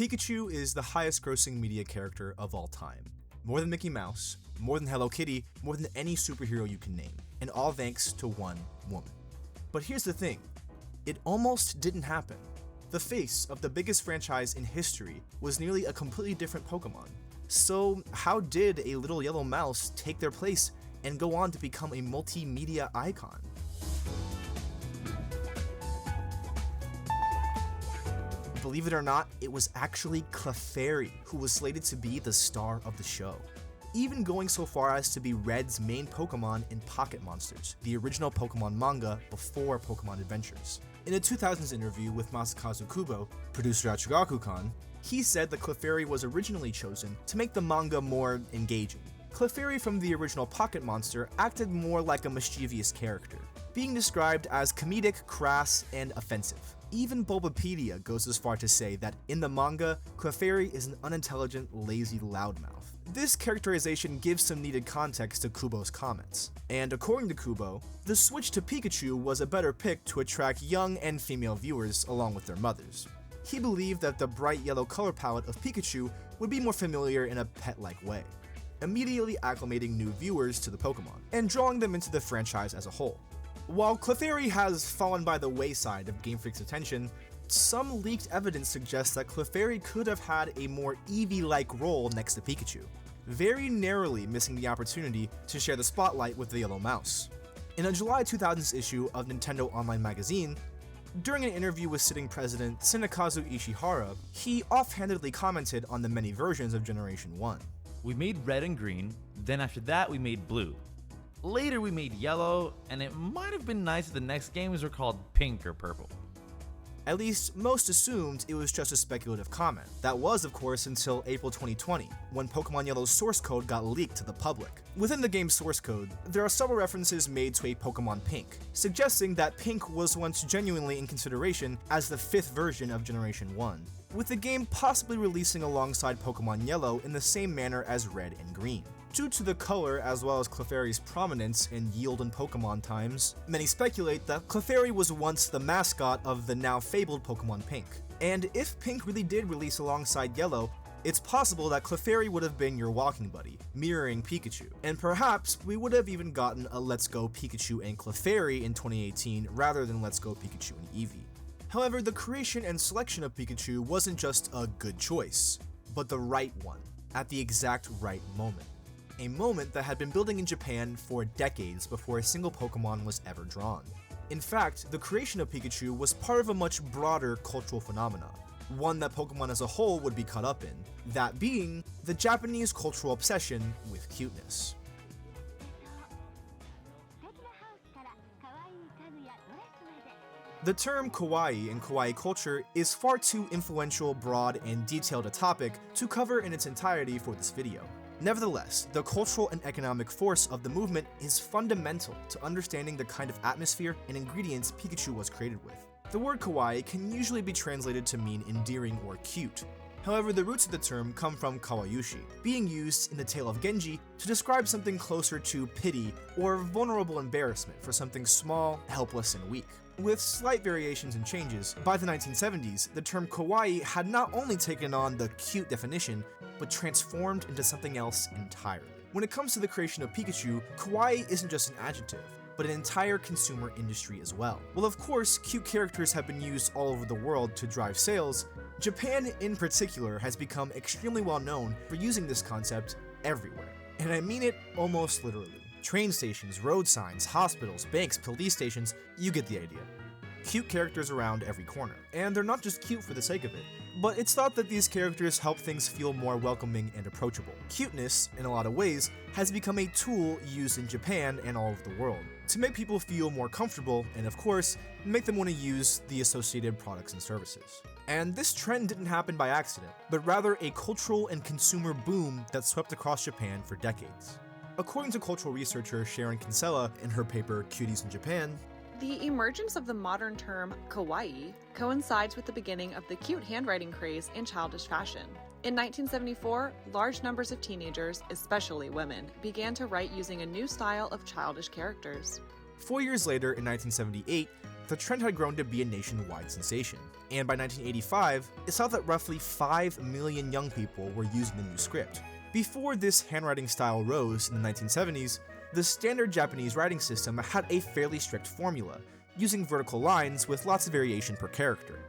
Pikachu is the highest grossing media character of all time. More than Mickey Mouse, more than Hello Kitty, more than any superhero you can name, and all thanks to one woman. But here's the thing, it almost didn't happen. The face of the biggest franchise in history was nearly a completely different Pokemon. So how did a little yellow mouse take their place and go on to become a multimedia icon? Believe it or not, it was actually Clefairy who was slated to be the star of the show, even going so far as to be Red's main Pokemon in Pocket Monsters, the original Pokemon manga before Pokemon Adventures. In a 2000s interview with Masakazu Kubo, producer at Chugaku-kan, he said that Clefairy was originally chosen to make the manga more engaging. Clefairy from the original Pocket Monster acted more like a mischievous character, being described as comedic, crass, and offensive. Even Bulbapedia goes as far to say that in the manga, Clefairy is an unintelligent, lazy loudmouth. This characterization gives some needed context to Kubo's comments, and according to Kubo, the switch to Pikachu was a better pick to attract young and female viewers along with their mothers. He believed that the bright yellow color palette of Pikachu would be more familiar in a pet-like way, immediately acclimating new viewers to the Pokemon, and drawing them into the franchise as a whole. While Clefairy has fallen by the wayside of Game Freak's attention, some leaked evidence suggests that Clefairy could have had a more Eevee-like role next to Pikachu, very narrowly missing the opportunity to share the spotlight with the Yellow Mouse. In a July 2000s issue of Nintendo Online Magazine, during an interview with sitting president Tsunekazu Ishihara, he offhandedly commented on the many versions of Generation 1. We made red and green, then after that we made blue. Later we made yellow, and it might have been nice if the next games were called pink or purple. At least, most assumed it was just a speculative comment. That was, of course, until April 2020, when Pokemon Yellow's source code got leaked to the public. Within the game's source code, there are several references made to a Pokemon Pink, suggesting that Pink was once genuinely in consideration as the 5th version of Generation 1, with the game possibly releasing alongside Pokemon Yellow in the same manner as Red and Green. Due to the color as well as Clefairy's prominence and yield in Pokemon times, many speculate that Clefairy was once the mascot of the now fabled Pokemon Pink. And if Pink really did release alongside Yellow, it's possible that Clefairy would have been your walking buddy, mirroring Pikachu. And perhaps we would have even gotten a Let's Go Pikachu and Clefairy in 2018 rather than Let's Go Pikachu and Eevee. However, the creation and selection of Pikachu wasn't just a good choice, but the right one, at the exact right moment. A moment that had been building in Japan for decades before a single Pokemon was ever drawn. In fact, the creation of Pikachu was part of a much broader cultural phenomenon, one that Pokemon as a whole would be caught up in, that being the Japanese cultural obsession with cuteness. The term kawaii in kawaii culture is far too influential, broad, and detailed a topic to cover in its entirety for this video. Nevertheless, the cultural and economic force of the movement is fundamental to understanding the kind of atmosphere and ingredients Pikachu was created with. The word kawaii can usually be translated to mean endearing or cute. However, the roots of the term come from kawayushi, being used in the tale of Genji to describe something closer to pity or vulnerable embarrassment for something small, helpless, and weak. With slight variations and changes, by the 1970s, the term kawaii had not only taken on the cute definition, but transformed into something else entirely. When it comes to the creation of Pikachu, kawaii isn't just an adjective, but an entire consumer industry as well. While of course, cute characters have been used all over the world to drive sales, Japan in particular has become extremely well known for using this concept everywhere. And I mean it almost literally. Train stations, road signs, hospitals, banks, police stations, you get the idea. Cute characters around every corner. And they're not just cute for the sake of it, but it's thought that these characters help things feel more welcoming and approachable. Cuteness, in a lot of ways, has become a tool used in Japan and all over the world to make people feel more comfortable and, of course, make them want to use the associated products and services. And this trend didn't happen by accident, but rather a cultural and consumer boom that swept across Japan for decades. According to cultural researcher Sharon Kinsella in her paper Cuties in Japan, the emergence of the modern term kawaii coincides with the beginning of the cute handwriting craze in childish fashion. In 1974, large numbers of teenagers, especially women, began to write using a new style of childish characters. 4 years later, in 1978, the trend had grown to be a nationwide sensation. And by 1985, it saw that roughly 5 million young people were using the new script. Before this handwriting style rose in the 1970s, the standard Japanese writing system had a fairly strict formula, using vertical lines with lots of variation per character.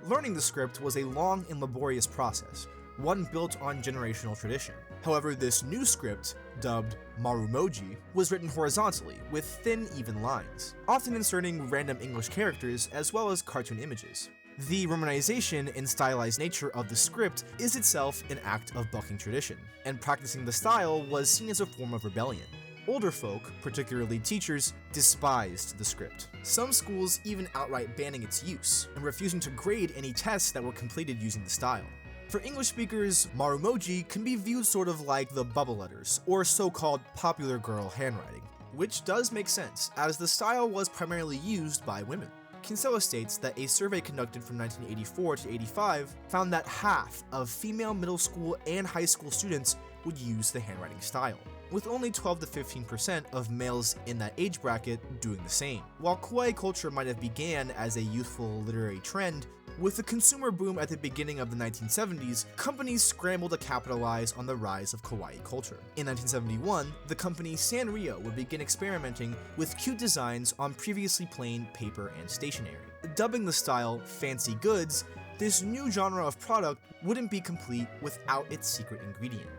Learning the script was a long and laborious process, one built on generational tradition. However, this new script, dubbed Marumoji, was written horizontally, with thin, even lines, often inserting random English characters as well as cartoon images. The romanization and stylized nature of the script is itself an act of bucking tradition, and practicing the style was seen as a form of rebellion. Older folk, particularly teachers, despised the script. Some schools even outright banning its use, and refusing to grade any tests that were completed using the style. For English speakers, Marumoji can be viewed sort of like the bubble letters, or so-called popular girl handwriting, which does make sense, as the style was primarily used by women. Kinsella states that a survey conducted from 1984 to 85 found that half of female middle school and high school students would use the handwriting style, with only 12 to 15% of males in that age bracket doing the same. While kawaii culture might have began as a youthful literary trend, with the consumer boom at the beginning of the 1970s, companies scrambled to capitalize on the rise of kawaii culture. In 1971, the company Sanrio would begin experimenting with cute designs on previously plain paper and stationery. Dubbing the style fancy goods, this new genre of product wouldn't be complete without its secret ingredient: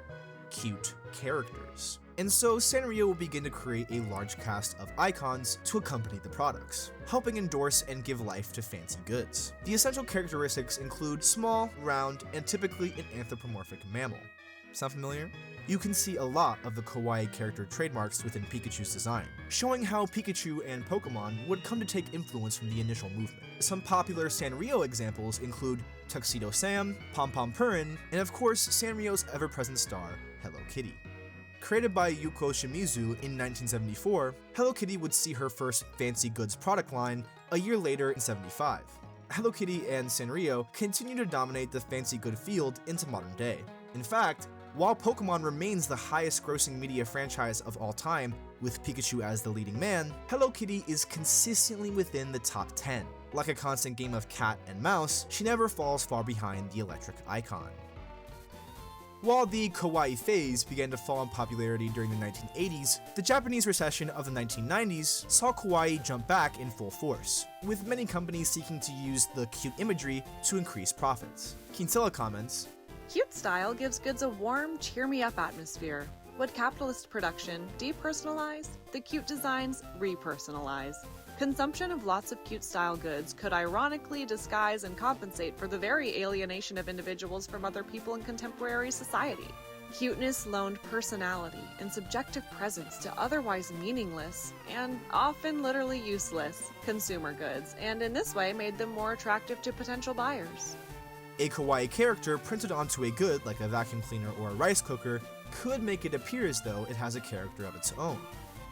cute characters. And so Sanrio will begin to create a large cast of icons to accompany the products, helping endorse and give life to fancy goods. The essential characteristics include small, round, and typically an anthropomorphic mammal. Sound familiar? You can see a lot of the kawaii character trademarks within Pikachu's design, showing how Pikachu and Pokemon would come to take influence from the initial movement. Some popular Sanrio examples include Tuxedo Sam, Pom Pom Purin, and of course Sanrio's ever-present star, Hello Kitty. Created by Yuko Shimizu in 1974, Hello Kitty would see her first fancy goods product line a year later in 75. Hello Kitty and Sanrio continue to dominate the fancy good field into modern day. In fact, while Pokemon remains the highest grossing media franchise of all time, with Pikachu as the leading man, Hello Kitty is consistently within the top 10. Like a constant game of cat and mouse, she never falls far behind the electric icon. While the kawaii phase began to fall in popularity during the 1980s, the Japanese recession of the 1990s saw kawaii jump back in full force, with many companies seeking to use the cute imagery to increase profits. Kinsella comments, Cute style gives goods a warm, cheer-me-up atmosphere. What capitalist production depersonalize, the cute designs repersonalize. Consumption of lots of cute style goods could ironically disguise and compensate for the very alienation of individuals from other people in contemporary society. Cuteness loaned personality and subjective presence to otherwise meaningless, and often literally useless, consumer goods, and in this way made them more attractive to potential buyers. A kawaii character printed onto a good like a vacuum cleaner or a rice cooker could make it appear as though it has a character of its own.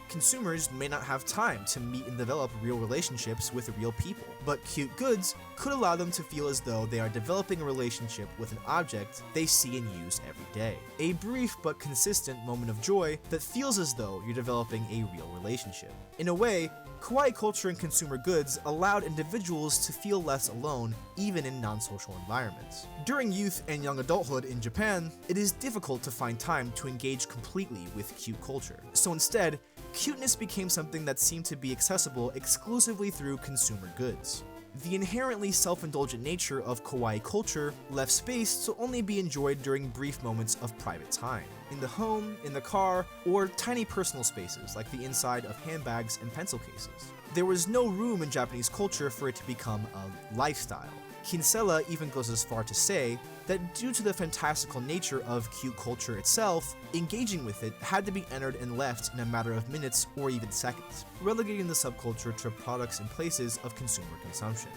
Consumers may not have time to meet and develop real relationships with real people, but cute goods could allow them to feel as though they are developing a relationship with an object they see and use every day. A brief but consistent moment of joy that feels as though you're developing a real relationship. In a way, kawaii culture and consumer goods allowed individuals to feel less alone even in non-social environments. During youth and young adulthood in Japan, it is difficult to find time to engage completely with cute culture. So instead, cuteness became something that seemed to be accessible exclusively through consumer goods. The inherently self-indulgent nature of kawaii culture left space to only be enjoyed during brief moments of private time, in the home, in the car, or tiny personal spaces like the inside of handbags and pencil cases. There was no room in Japanese culture for it to become a lifestyle. Kinsella even goes as far to say that due to the fantastical nature of cute culture itself, engaging with it had to be entered and left in a matter of minutes or even seconds, relegating the subculture to products and places of consumer consumption.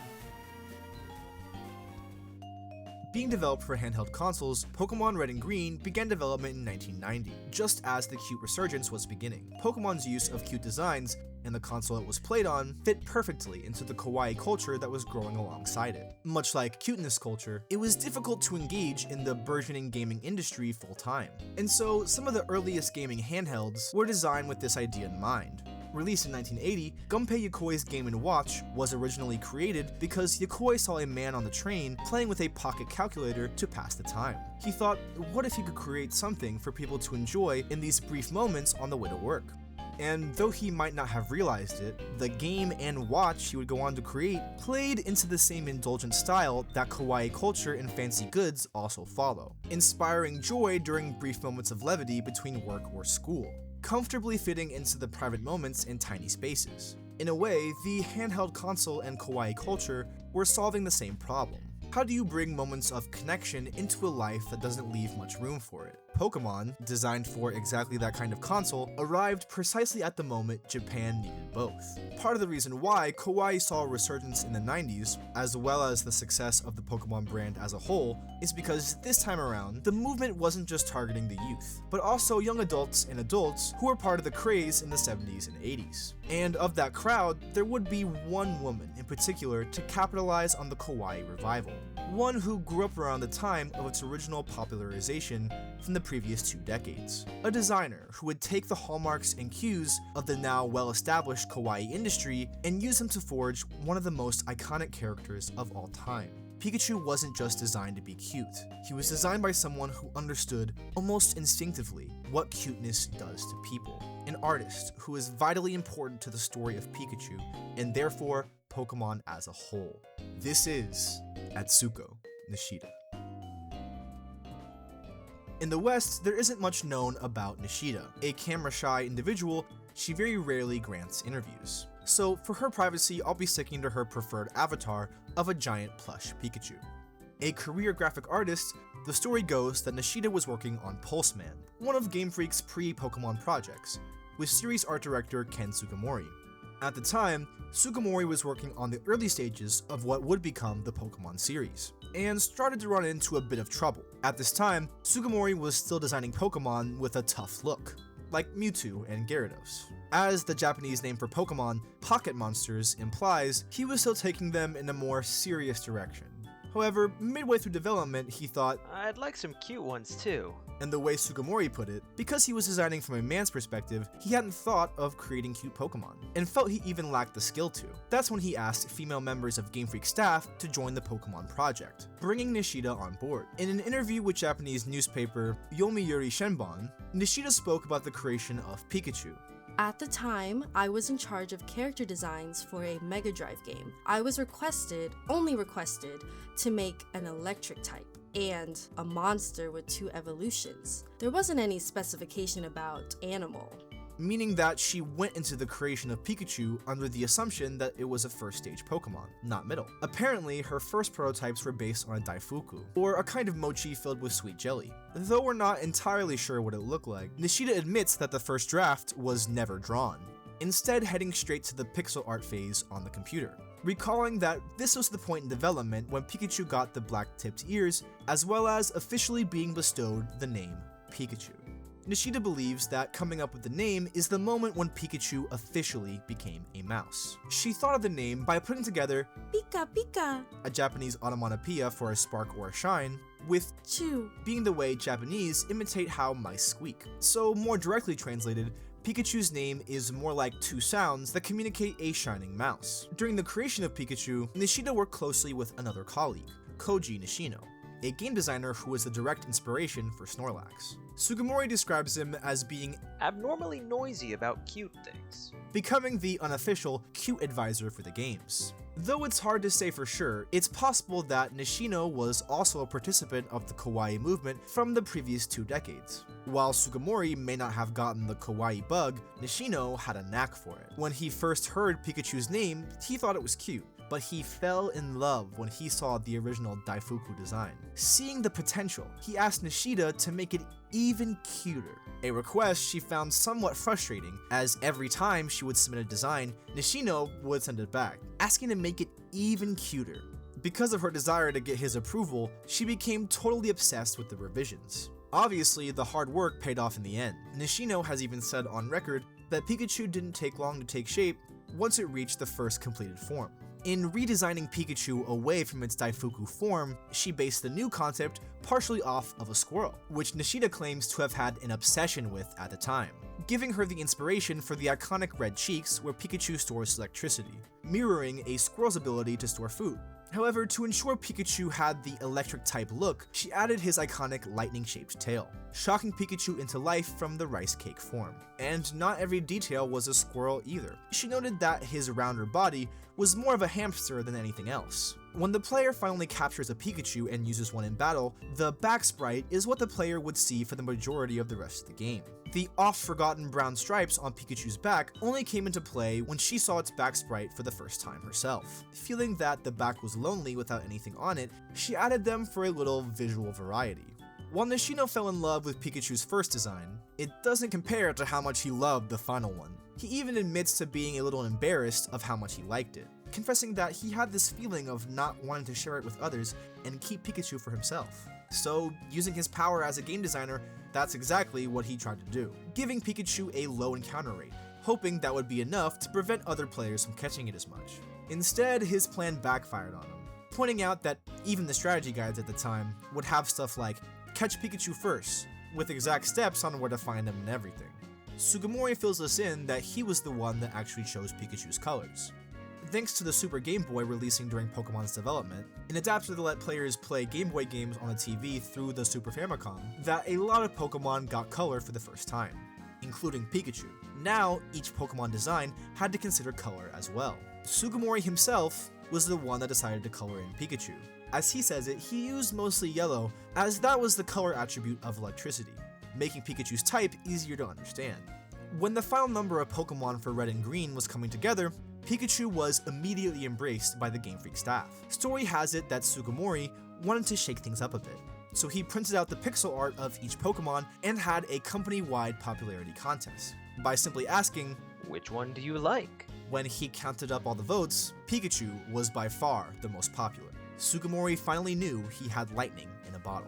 Being developed for handheld consoles, Pokemon Red and Green began development in 1990, just as the cute resurgence was beginning. Pokemon's use of cute designs and the console it was played on fit perfectly into the kawaii culture that was growing alongside it. Much like cuteness culture, it was difficult to engage in the burgeoning gaming industry full-time. And so, some of the earliest gaming handhelds were designed with this idea in mind. Released in 1980, Gunpei Yokoi's Game & Watch was originally created because Yokoi saw a man on the train playing with a pocket calculator to pass the time. He thought, what if he could create something for people to enjoy in these brief moments on the way to work? And though he might not have realized it, the game and watch he would go on to create played into the same indulgent style that kawaii culture and fancy goods also follow, inspiring joy during brief moments of levity between work or school, comfortably fitting into the private moments in tiny spaces. In a way, the handheld console and kawaii culture were solving the same problem. How do you bring moments of connection into a life that doesn't leave much room for it? Pokemon, designed for exactly that kind of console, arrived precisely at the moment Japan needed both. Part of the reason why kawaii saw a resurgence in the 90s, as well as the success of the Pokemon brand as a whole, is because this time around, the movement wasn't just targeting the youth, but also young adults and adults who were part of the craze in the 70s and 80s. And of that crowd, there would be one woman in particular to capitalize on the kawaii revival. One who grew up around the time of its original popularization from the previous 2 decades. A designer who would take the hallmarks and cues of the now well-established kawaii industry and use them to forge one of the most iconic characters of all time. Pikachu wasn't just designed to be cute. He was designed by someone who understood, almost instinctively, what cuteness does to people. An artist who is vitally important to the story of Pikachu, and therefore Pokemon as a whole. This is Atsuko Nishida. In the West, there isn't much known about Nishida. A camera-shy individual, she very rarely grants interviews. So for her privacy, I'll be sticking to her preferred avatar of a giant plush Pikachu. A career graphic artist, the story goes that Nishida was working on Pulseman, one of Game Freak's pre-Pokemon projects, with series art director Ken Sugimori. At the time, Sugimori was working on the early stages of what would become the Pokemon series, and started to run into a bit of trouble. At this time, Sugimori was still designing Pokemon with a tough look, like Mewtwo and Gyarados. As the Japanese name for Pokemon, Pocket Monsters, implies, he was still taking them in a more serious direction. However, midway through development, he thought, I'd like some cute ones too. And the way Sugimori put it, because he was designing from a man's perspective, he hadn't thought of creating cute Pokemon, and felt he even lacked the skill to. That's when he asked female members of Game Freak staff to join the Pokemon project, bringing Nishida on board. In an interview with Japanese newspaper Yomiuri Shenbon, Nishida spoke about the creation of Pikachu. At the time, I was in charge of character designs for a Mega Drive game. I was only requested, to make an electric type and a monster with 2 evolutions. There wasn't any specification about animal. Meaning that she went into the creation of Pikachu under the assumption that it was a first stage Pokemon, not middle. Apparently, her first prototypes were based on a Daifuku, or a kind of mochi filled with sweet jelly. Though we're not entirely sure what it looked like, Nishida admits that the first draft was never drawn, instead heading straight to the pixel art phase on the computer. Recalling that this was the point in development when Pikachu got the black-tipped ears, as well as officially being bestowed the name Pikachu. Nishida believes that coming up with the name is the moment when Pikachu officially became a mouse. She thought of the name by putting together Pika Pika, a Japanese onomatopoeia for a spark or a shine, with Chu being the way Japanese imitate how mice squeak. So more directly translated, Pikachu's name is more like 2 sounds that communicate a shining mouse. During the creation of Pikachu, Nishida worked closely with another colleague, Koji Nishino, a game designer who was the direct inspiration for Snorlax. Sugimori describes him as being Abnormally noisy about cute things. becoming the unofficial cute advisor for the games. Though it's hard to say for sure, it's possible that Nishino was also a participant of the kawaii movement from the previous 2 decades. While Sugimori may not have gotten the kawaii bug, Nishino had a knack for it. When he first heard Pikachu's name, he thought it was cute, but he fell in love when he saw the original Daifuku design. Seeing the potential, he asked Nishida to make it even cuter, a request she found somewhat frustrating, as every time she would submit a design, Nishino would send it back, asking to make it even cuter. Because of her desire to get his approval, she became totally obsessed with the revisions. Obviously, the hard work paid off in the end. Nishino has even said on record that Pikachu didn't take long to take shape once it reached the first completed form. In redesigning Pikachu away from its Daifuku form, she based the new concept partially off of a squirrel, which Nishida claims to have had an obsession with at the time, giving her the inspiration for the iconic red cheeks where Pikachu stores electricity, mirroring a squirrel's ability to store food. However, to ensure Pikachu had the electric-type look, she added his iconic lightning-shaped tail, shocking Pikachu into life from the rice cake form. And not every detail was a squirrel either. She noted that his rounder body was more of a hamster than anything else. When the player finally captures a Pikachu and uses one in battle, the back sprite is what the player would see for the majority of the rest of the game. The oft-forgotten brown stripes on Pikachu's back only came into play when she saw its back sprite for the first time herself. Feeling that the back was lonely without anything on it, she added them for a little visual variety. While Nishino fell in love with Pikachu's first design, it doesn't compare to how much he loved the final one. He even admits to being a little embarrassed of how much he liked it, confessing that he had this feeling of not wanting to share it with others and keep Pikachu for himself. So, using his power as a game designer, that's exactly what he tried to do, giving Pikachu a low encounter rate, hoping that would be enough to prevent other players from catching it as much. Instead, his plan backfired on him, pointing out that even the strategy guides at the time would have stuff like, catch Pikachu first, with exact steps on where to find him and everything. Sugimori fills us in that he was the one that actually chose Pikachu's colors. Thanks to the Super Game Boy releasing during Pokemon's development, an adapter to let players play Game Boy games on the TV through the Super Famicom, that a lot of Pokemon got color for the first time, including Pikachu. Now, each Pokemon design had to consider color as well. Sugimori himself was the one that decided to color in Pikachu. As he says it, he used mostly yellow, as that was the color attribute of electricity, making Pikachu's type easier to understand. When the final number of Pokemon for Red and Green was coming together, Pikachu was immediately embraced by the Game Freak staff. Story has it that Sugimori wanted to shake things up a bit, so he printed out the pixel art of each Pokemon and had a company-wide popularity contest, by simply asking, Which one do you like? When he counted up all the votes, Pikachu was by far the most popular. Sugimori finally knew he had lightning in a bottle.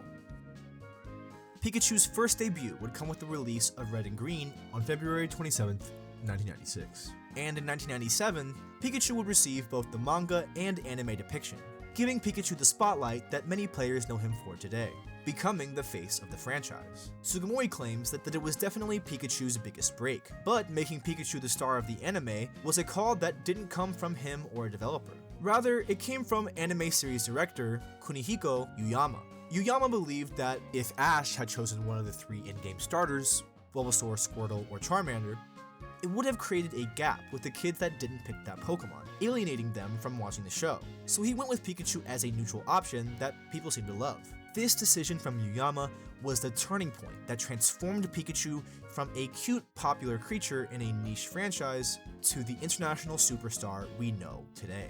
Pikachu's first debut would come with the release of Red and Green on February 27th, 1996. And in 1997, Pikachu would receive both the manga and anime depiction, giving Pikachu the spotlight that many players know him for today, becoming the face of the franchise. Sugimori claims that it was definitely Pikachu's biggest break, but making Pikachu the star of the anime was a call that didn't come from him or a developer. Rather, it came from anime series director Kunihiko Yuyama. Yuyama believed that if Ash had chosen one of the three in-game starters, Bulbasaur, Squirtle, or Charmander, it would have created a gap with the kids that didn't pick that Pokemon, alienating them from watching the show. So he went with Pikachu as a neutral option that people seem to love. This decision from Yuyama was the turning point that transformed Pikachu from a cute, popular creature in a niche franchise to the international superstar we know today.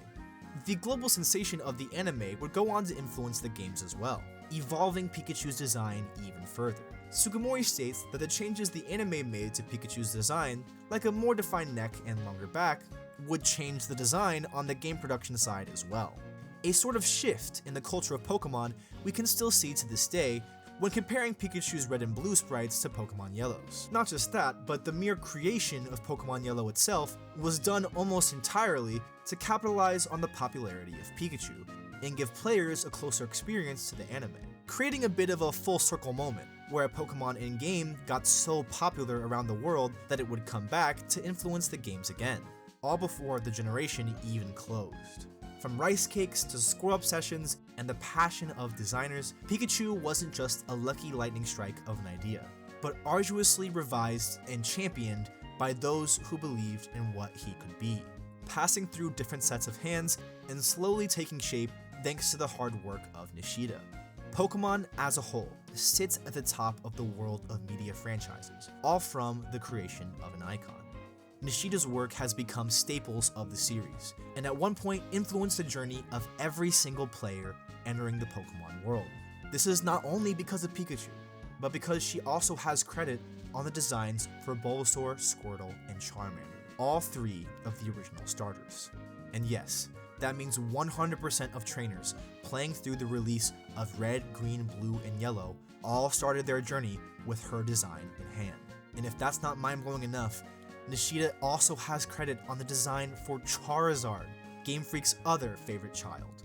The global sensation of the anime would go on to influence the games as well, evolving Pikachu's design even further. Sugimori states that the changes the anime made to Pikachu's design, like a more defined neck and longer back, would change the design on the game production side as well. A sort of shift in the culture of Pokemon we can still see to this day when comparing Pikachu's red and blue sprites to Pokemon Yellow's. Not just that, but the mere creation of Pokemon Yellow itself was done almost entirely to capitalize on the popularity of Pikachu and give players a closer experience to the anime, creating a bit of a full circle moment where a Pokemon in-game got so popular around the world that it would come back to influence the games again, all before the generation even closed. From rice cakes to squirrel obsessions and the passion of designers, Pikachu wasn't just a lucky lightning strike of an idea, but arduously revised and championed by those who believed in what he could be, passing through different sets of hands and slowly taking shape thanks to the hard work of Nishida. Pokemon as a whole sits at the top of the world of media franchises, all from the creation of an icon. Nishida's work has become staples of the series, and at one point influenced the journey of every single player entering the Pokemon world. This is not only because of Pikachu, but because she also has credit on the designs for Bulbasaur, Squirtle, and Charmander, all three of the original starters. And yes, that means 100% of trainers playing through the release of Red, Green, Blue, and Yellow all started their journey with her design in hand. And if that's not mind-blowing enough, Nishida also has credit on the design for Charizard, Game Freak's other favorite child.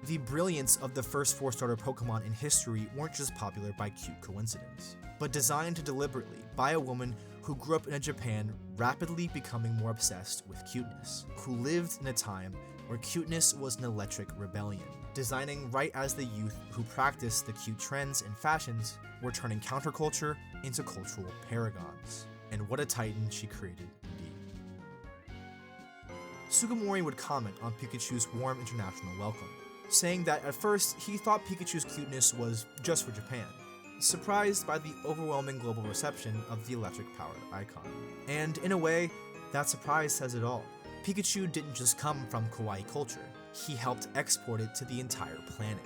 The brilliance of the first 4-starter Pokemon in history weren't just popular by cute coincidence, but designed deliberately by a woman who grew up in a Japan rapidly becoming more obsessed with cuteness, who lived in a time where cuteness was an electric rebellion, designing right as the youth who practiced the cute trends and fashions were turning counterculture into cultural paragons. And what a titan she created indeed. Sugimori would comment on Pikachu's warm international welcome, saying that at first he thought Pikachu's cuteness was just for Japan, surprised by the overwhelming global reception of the electric-powered icon. And in a way, that surprise says it all. Pikachu didn't just come from kawaii culture, he helped export it to the entire planet.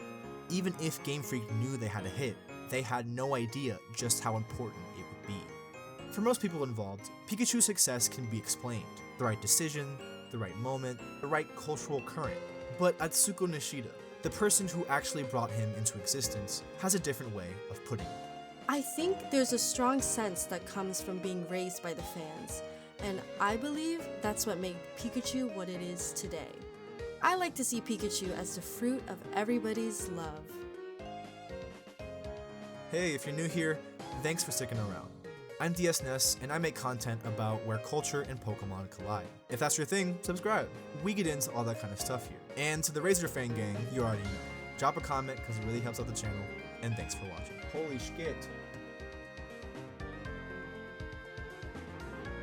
Even if Game Freak knew they had a hit, they had no idea just how important it would be. For most people involved, Pikachu's success can be explained. The right decision, the right moment, the right cultural current. But Atsuko Nishida, the person who actually brought him into existence, has a different way of putting it. I think there's a strong sense that comes from being raised by the fans, and I believe that's what made Pikachu what it is today. I like to see Pikachu as the fruit of everybody's love. Hey, if you're new here, thanks for sticking around. I'm DS and I make content about where culture and Pokemon collide. If that's your thing, subscribe. We get into all that kind of stuff here. And to the Razor fan gang, you already know. Drop a comment because it really helps out the channel, and thanks for watching. Holy shit.